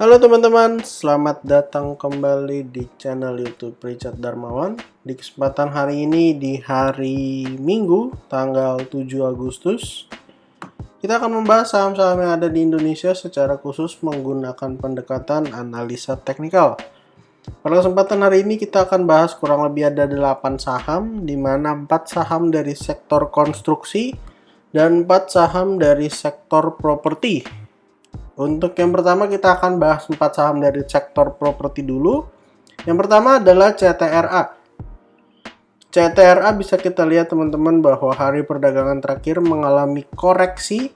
Halo teman-teman, selamat datang kembali di channel YouTube Richard Darmawan. Di kesempatan hari ini di hari Minggu, tanggal 7 Agustus, kita akan membahas saham-saham yang ada di Indonesia secara khusus menggunakan pendekatan analisa teknikal. Pada kesempatan hari ini kita akan bahas kurang lebih ada 8 saham, di mana 4 saham dari sektor konstruksi dan 4 saham dari sektor properti. Untuk yang pertama kita akan bahas 4 saham dari sektor properti dulu. Yang pertama adalah CTRA. CTRA bisa kita lihat teman-teman bahwa hari perdagangan terakhir mengalami koreksi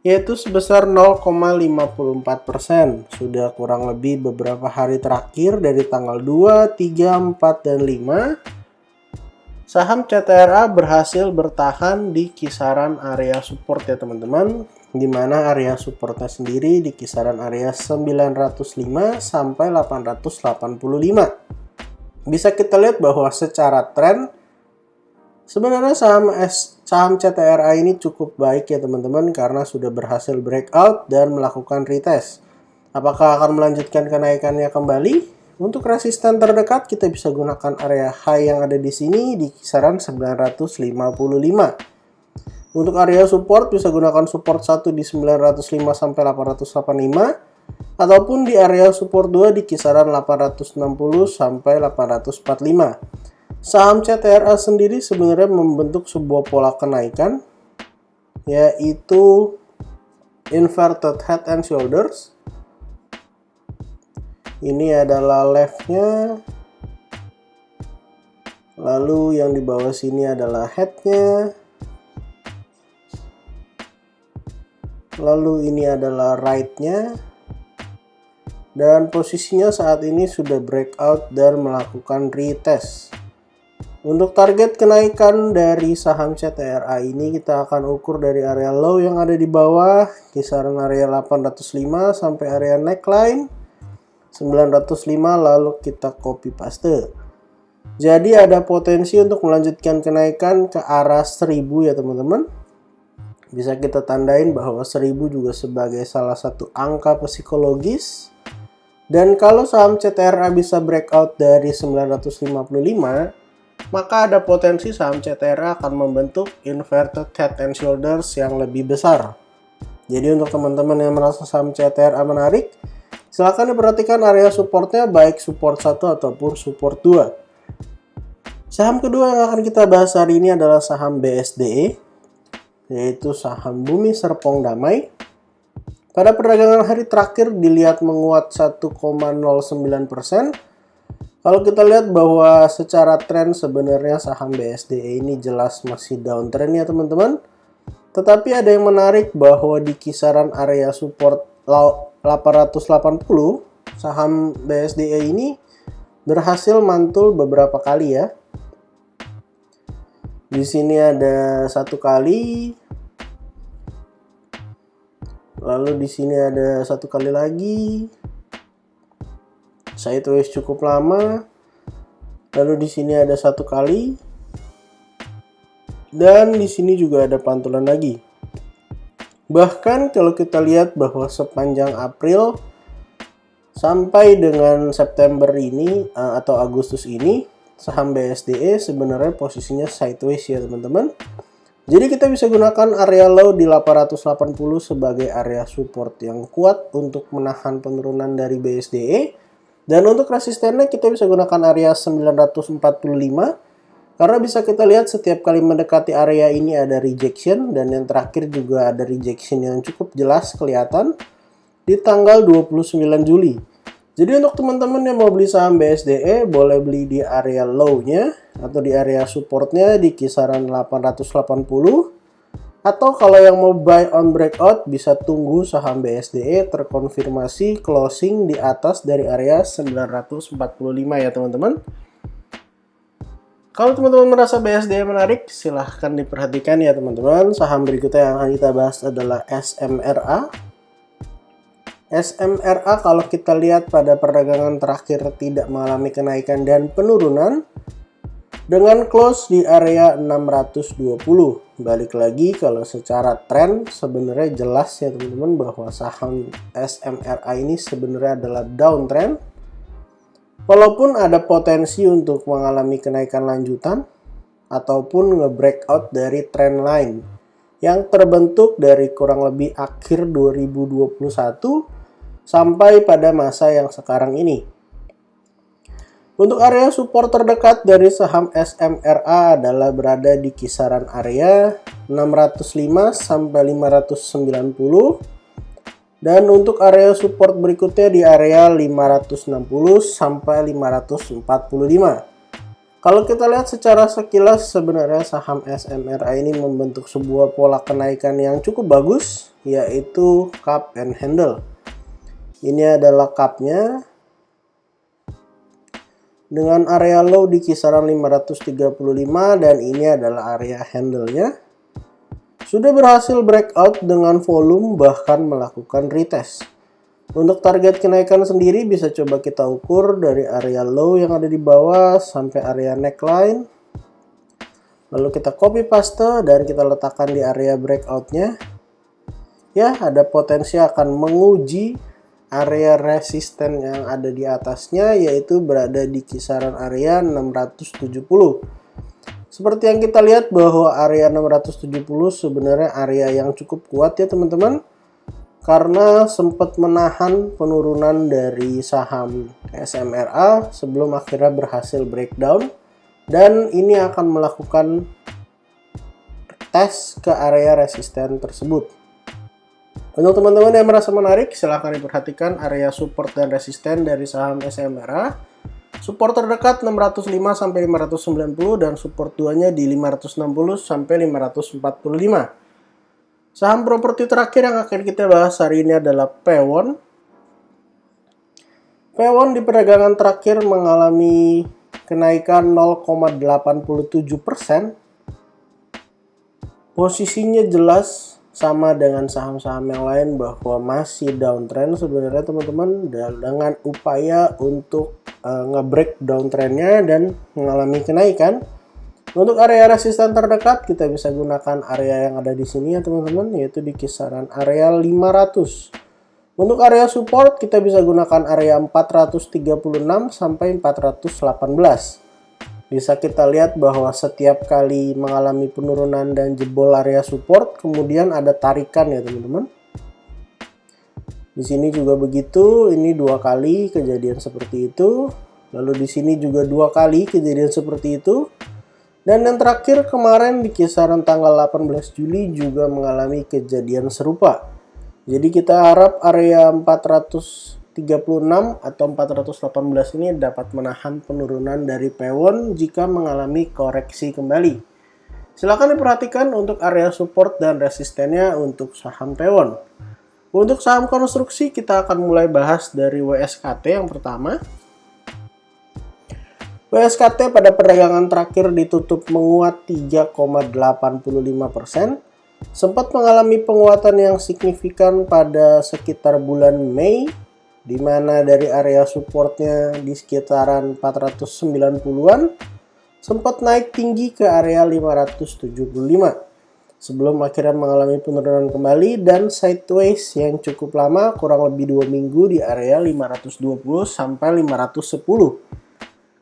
yaitu sebesar 0,54%. Sudah kurang lebih beberapa hari terakhir dari tanggal 2, 3, 4, dan 5. Saham CTRA berhasil bertahan di kisaran area support ya teman-teman, di mana area supportnya sendiri di kisaran area 905 sampai 885. Bisa kita lihat bahwa secara tren sebenarnya saham CTRA ini cukup baik ya teman-teman, karena sudah berhasil breakout dan melakukan retest. Apakah akan melanjutkan kenaikannya kembali? Untuk resisten terdekat kita bisa gunakan area high yang ada di sini di kisaran 955. Untuk area support bisa gunakan support 1 di 905 sampai 885 ataupun di area support 2 di kisaran 860 sampai 845. Saham CTRA sendiri sebenarnya membentuk sebuah pola kenaikan, yaitu inverted head and shoulders. Ini adalah leftnya, lalu yang di bawah sini adalah headnya, lalu ini adalah rightnya, dan posisinya saat ini sudah breakout dan melakukan retest. Untuk target kenaikan dari saham CTRA ini kita akan ukur dari area low yang ada di bawah, kisaran area 805 sampai area neckline 905, lalu kita copy paste. Jadi ada potensi untuk melanjutkan kenaikan ke arah 1000 ya teman-teman. Bisa kita tandain bahwa 1000 juga sebagai salah satu angka psikologis. Dan kalau saham CTRA bisa breakout dari 955, maka ada potensi saham CTRA akan membentuk inverted head and shoulders yang lebih besar. Jadi untuk teman-teman yang merasa saham CTRA menarik, silahkan diperhatikan area supportnya, baik support 1 ataupun support 2. Saham kedua yang akan kita bahas hari ini adalah saham BSDE, yaitu saham Bumi Serpong Damai. Pada perdagangan hari terakhir dilihat menguat 1,09%. Kalau kita lihat bahwa secara tren sebenarnya saham BSDE ini jelas masih downtrend ya teman-teman. Tetapi ada yang menarik bahwa di kisaran area support 880, saham BSDE ini berhasil mantul beberapa kali ya. Di sini ada satu kali, lalu di sini ada satu kali lagi. Sideways cukup lama. Lalu di sini ada satu kali, dan di sini juga ada pantulan lagi. Bahkan kalau kita lihat bahwa sepanjang April sampai dengan September ini atau Agustus ini, saham BSDE sebenarnya posisinya sideways ya teman-teman. Jadi kita bisa gunakan area low di 880 sebagai area support yang kuat untuk menahan penurunan dari BSDE. Dan untuk resistennya kita bisa gunakan area 945. Karena bisa kita lihat setiap kali mendekati area ini ada rejection, dan yang terakhir juga ada rejection yang cukup jelas kelihatan di tanggal 29 Juli. Jadi untuk teman-teman yang mau beli saham BSDE boleh beli di area low-nya atau di area supportnya di kisaran 880. Atau kalau yang mau buy on breakout bisa tunggu saham BSDE terkonfirmasi closing di atas dari area 945 ya teman-teman. Kalau teman-teman merasa BSDE menarik, silahkan diperhatikan ya teman-teman. Saham berikutnya yang akan kita bahas adalah SMRA. SMRA kalau kita lihat pada perdagangan terakhir tidak mengalami kenaikan dan penurunan. dengan close di area 620. Balik lagi, kalau secara tren sebenarnya jelas ya teman-teman bahwa saham SMRA ini sebenarnya adalah downtrend. Walaupun ada potensi untuk mengalami kenaikan lanjutan ataupun nge-breakout dari trend line yang terbentuk dari kurang lebih akhir 2021 sampai pada masa yang sekarang ini. Untuk area support terdekat dari saham SMRA adalah berada di kisaran area 605 sampai 590, dan untuk area support berikutnya di area 560 sampai 545. Kalau kita lihat secara sekilas, sebenarnya saham SMRA ini membentuk sebuah pola kenaikan yang cukup bagus, yaitu cup and handle. Ini adalah cupnya dengan area low di kisaran 535, dan ini adalah area handle-nya. Sudah berhasil breakout dengan volume bahkan melakukan retest. Untuk target kenaikan sendiri bisa coba kita ukur dari area low yang ada di bawah sampai area neckline. Lalu kita copy paste dan kita letakkan di area breakout-nya. Ya, ada potensi akan menguji area resisten yang ada di atasnya, yaitu berada di kisaran area 670. Seperti yang kita lihat bahwa area 670 sebenarnya area yang cukup kuat ya teman-teman, karena sempat menahan penurunan dari saham SMRA sebelum akhirnya berhasil breakdown, dan ini akan melakukan tes ke area resisten tersebut. Untuk teman-teman yang merasa menarik, silahkan diperhatikan area support dan resisten dari saham SMRA. Support terdekat 605 sampai 590 dan support 2-nya di 560 sampai 545. Saham properti terakhir yang akan kita bahas hari ini adalah Pewon. Pewon di perdagangan terakhir mengalami kenaikan 0,87%. Posisinya jelas sama dengan saham-saham yang lain bahwa masih downtrend sebenarnya teman-teman, dengan upaya untuk nge-break downtrendnya dan mengalami kenaikan. Untuk area resisten terdekat kita bisa gunakan area yang ada di sini ya teman-teman, yaitu di kisaran area 500. Untuk area support kita bisa gunakan area 436 sampai 418. Bisa kita lihat bahwa setiap kali mengalami penurunan dan jebol area support, kemudian ada tarikan ya teman-teman. Di sini juga begitu, ini 2 kali kejadian seperti itu. Lalu di sini juga 2 kali kejadian seperti itu. Dan yang terakhir kemarin di kisaran tanggal 18 Juli juga mengalami kejadian serupa. Jadi kita harap area 436 atau 418 ini dapat menahan penurunan dari Pewon jika mengalami koreksi kembali. Silakan diperhatikan untuk area support dan resistennya untuk saham Pewon. Untuk saham konstruksi kita akan mulai bahas dari WSKT yang pertama. WSKT pada perdagangan terakhir ditutup menguat 3,85%. Sempat mengalami penguatan yang signifikan pada sekitar bulan Mei, di mana dari area supportnya di sekitaran 490-an sempat naik tinggi ke area 575 sebelum akhirnya mengalami penurunan kembali dan sideways yang cukup lama, kurang lebih 2 minggu di area 520 sampai 510.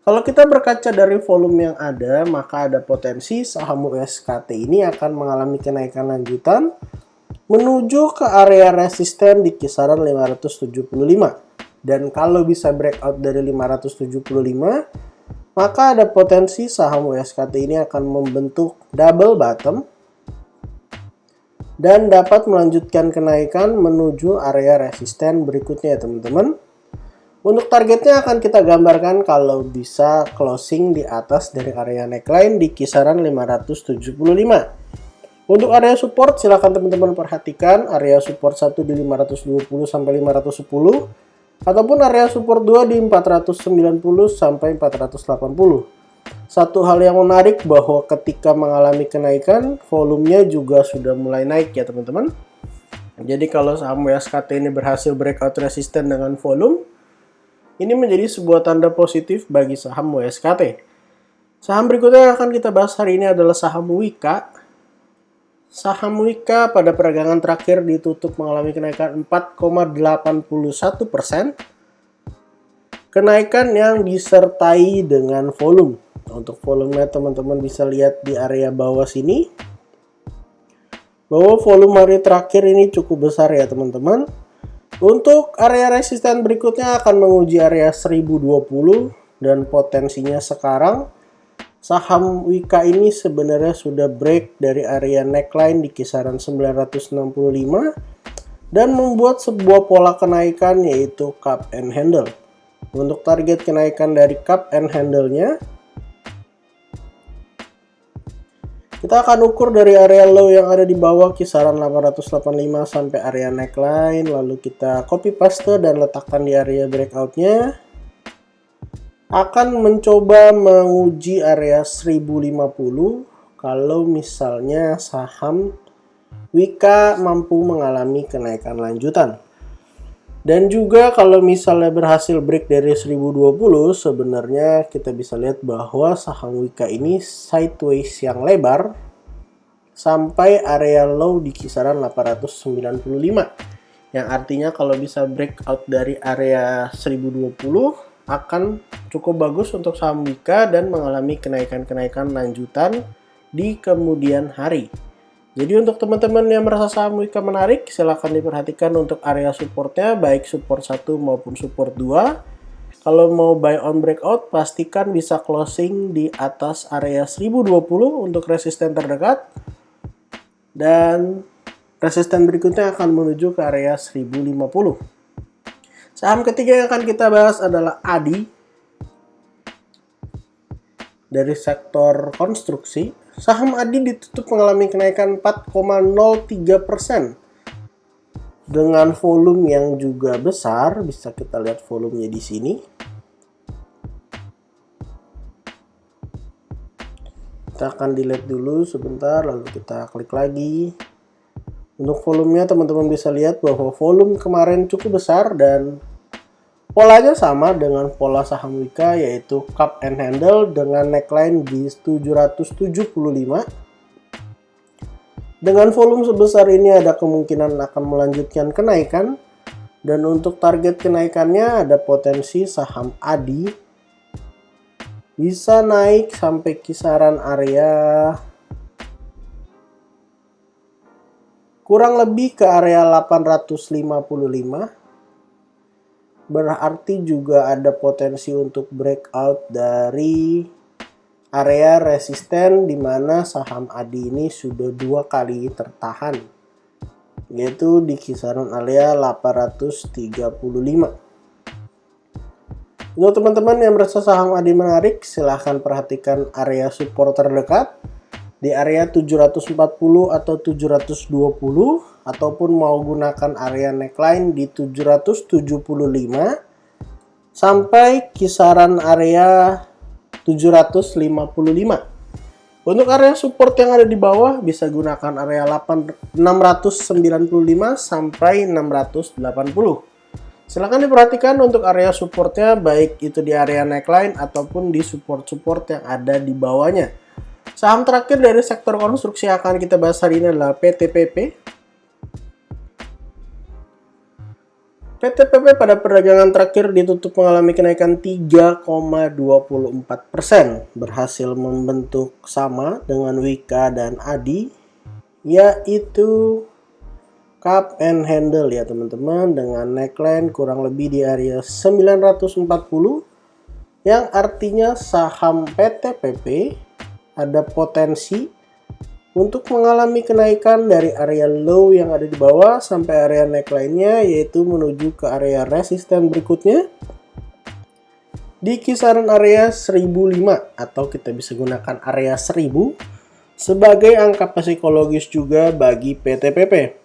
Kalau kita berkaca dari volume yang ada, maka ada potensi saham WSKT ini akan mengalami kenaikan lanjutan menuju ke area resisten di kisaran 575. Dan kalau bisa breakout dari 575, maka ada potensi saham WSKT ini akan membentuk double bottom dan dapat melanjutkan kenaikan menuju area resisten berikutnya ya teman-teman. Untuk targetnya akan kita gambarkan kalau bisa closing di atas dari area neckline di kisaran 575. Untuk area support silakan teman-teman perhatikan area support 1 di 520 sampai 510 ataupun area support 2 di 490 sampai 480. Satu hal yang menarik bahwa ketika mengalami kenaikan volumenya juga sudah mulai naik ya teman-teman. Jadi kalau saham WSKT ini berhasil breakout resisten dengan volume, ini menjadi sebuah tanda positif bagi saham WSKT. Saham berikutnya yang akan kita bahas hari ini adalah saham Wika. Saham Wika pada peragangan terakhir ditutup mengalami kenaikan 4,81%. Kenaikan yang disertai dengan volume. Untuk volumenya teman-teman bisa lihat di area bawah sini. Bahwa volume hari terakhir ini cukup besar ya teman-teman. Untuk area resisten berikutnya akan menguji area 1020 dan potensinya sekarang saham Wika ini sebenarnya sudah break dari area neckline di kisaran 965 dan membuat sebuah pola kenaikan yaitu cup and handle. Untuk target kenaikan dari cup and handle-nya, kita akan ukur dari area low yang ada di bawah kisaran 885 sampai area neckline, lalu kita copy paste dan letakkan di area breakout-nya. Akan mencoba menguji area 1050 kalau misalnya saham Wika mampu mengalami kenaikan lanjutan. Dan juga kalau misalnya berhasil break dari 1020, sebenarnya kita bisa lihat bahwa saham Wika ini sideways yang lebar sampai area low di kisaran 895. Yang artinya kalau bisa breakout dari area 1020 akan cukup bagus untuk saham Wika dan mengalami kenaikan-kenaikan lanjutan di kemudian hari. Jadi untuk teman-teman yang merasa saham Wika menarik, silahkan diperhatikan untuk area supportnya, baik support 1 maupun support 2. Kalau mau buy on breakout, pastikan bisa closing di atas area 1020 untuk resisten terdekat. Dan resisten berikutnya akan menuju ke area 1050. Saham ketiga yang akan kita bahas adalah ADI dari sektor konstruksi. Saham ADI ditutup mengalami kenaikan 4,03% dengan volume yang juga besar. Bisa kita lihat volumenya di sini. Kita akan delete dulu sebentar, lalu kita klik lagi. Untuk volumenya teman-teman bisa lihat bahwa volume kemarin cukup besar dan polanya sama dengan pola saham Wika, yaitu cup and handle dengan neckline di 775. Dengan volume sebesar ini ada kemungkinan akan melanjutkan kenaikan, dan untuk target kenaikannya ada potensi saham ADI bisa naik sampai kisaran area kurang lebih ke area 855. Berarti juga ada potensi untuk breakout dari area resisten di mana saham ADI ini sudah 2 kali tertahan, yaitu di kisaran area 835. Untuk teman-teman yang merasa saham ADI menarik, silahkan perhatikan area support terdekat di area 740 atau 720, ataupun mau gunakan area neckline di 775 sampai kisaran area 755. Untuk area support yang ada di bawah bisa gunakan area 695 sampai 680. Silahkan diperhatikan untuk area supportnya, baik itu di area neckline ataupun di support-support yang ada di bawahnya. Saham terakhir dari sektor konstruksi yang akan kita bahas hari ini adalah PTPP. PTPP pada perdagangan terakhir ditutup mengalami kenaikan 3,24%, berhasil membentuk sama dengan Wika dan ADI, yaitu cup and handle ya teman-teman, dengan neckline kurang lebih di area 940, yang artinya saham PTPP ada potensi untuk mengalami kenaikan dari area low yang ada di bawah sampai area neckline-nya, yaitu menuju ke area resisten berikutnya di kisaran area 1005, atau kita bisa gunakan area 1000 sebagai angka psikologis juga bagi PTPP.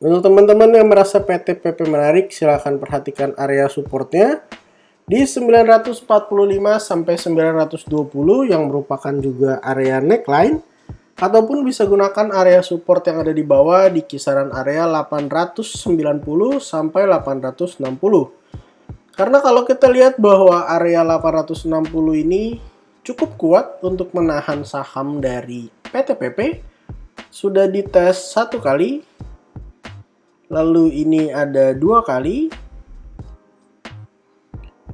Untuk teman-teman yang merasa PTPP menarik, silahkan perhatikan area supportnya di 945 sampai 920 yang merupakan juga area neckline, ataupun bisa gunakan area support yang ada di bawah di kisaran area 890 sampai 860. Karena kalau kita lihat bahwa area 860 ini cukup kuat untuk menahan saham dari PTPP. Sudah dites 1 kali, lalu ini ada 2 kali,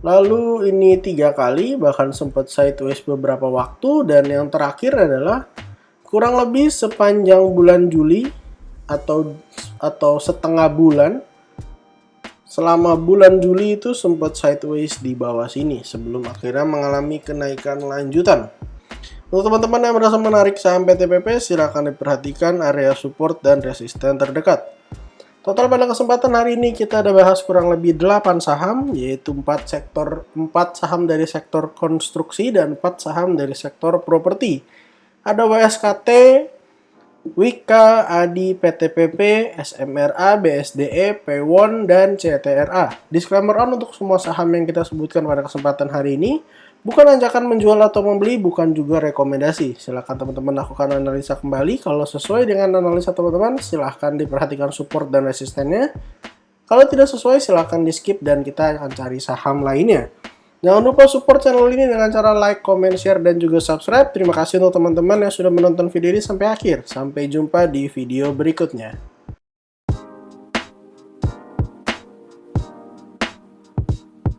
lalu ini 3 kali, bahkan sempat sideways beberapa waktu, dan yang terakhir adalah kurang lebih sepanjang bulan Juli atau setengah bulan. Selama bulan Juli itu sempat sideways di bawah sini sebelum akhirnya mengalami kenaikan lanjutan. Untuk teman-teman yang merasa menarik saham PTPP, silakan diperhatikan area support dan resisten terdekat. Total pada kesempatan hari ini kita ada bahas kurang lebih 8 saham, yaitu 4 saham dari sektor konstruksi dan 4 saham dari sektor properti. Ada WSKT, Wika, Adi, PTPP, SMRA, BSDE, Pewon, dan CTRA. Disclaimer on untuk semua saham yang kita sebutkan pada kesempatan hari ini. Bukan ajakan menjual atau membeli, bukan juga rekomendasi. Silahkan teman-teman lakukan analisa kembali. Kalau sesuai dengan analisa teman-teman, silahkan diperhatikan support dan resistennya. Kalau tidak sesuai, silahkan di skip dan kita akan cari saham lainnya. Jangan lupa support channel ini dengan cara like, comment, share, dan juga subscribe. Terima kasih untuk teman-teman yang sudah menonton video ini sampai akhir. Sampai jumpa di video berikutnya.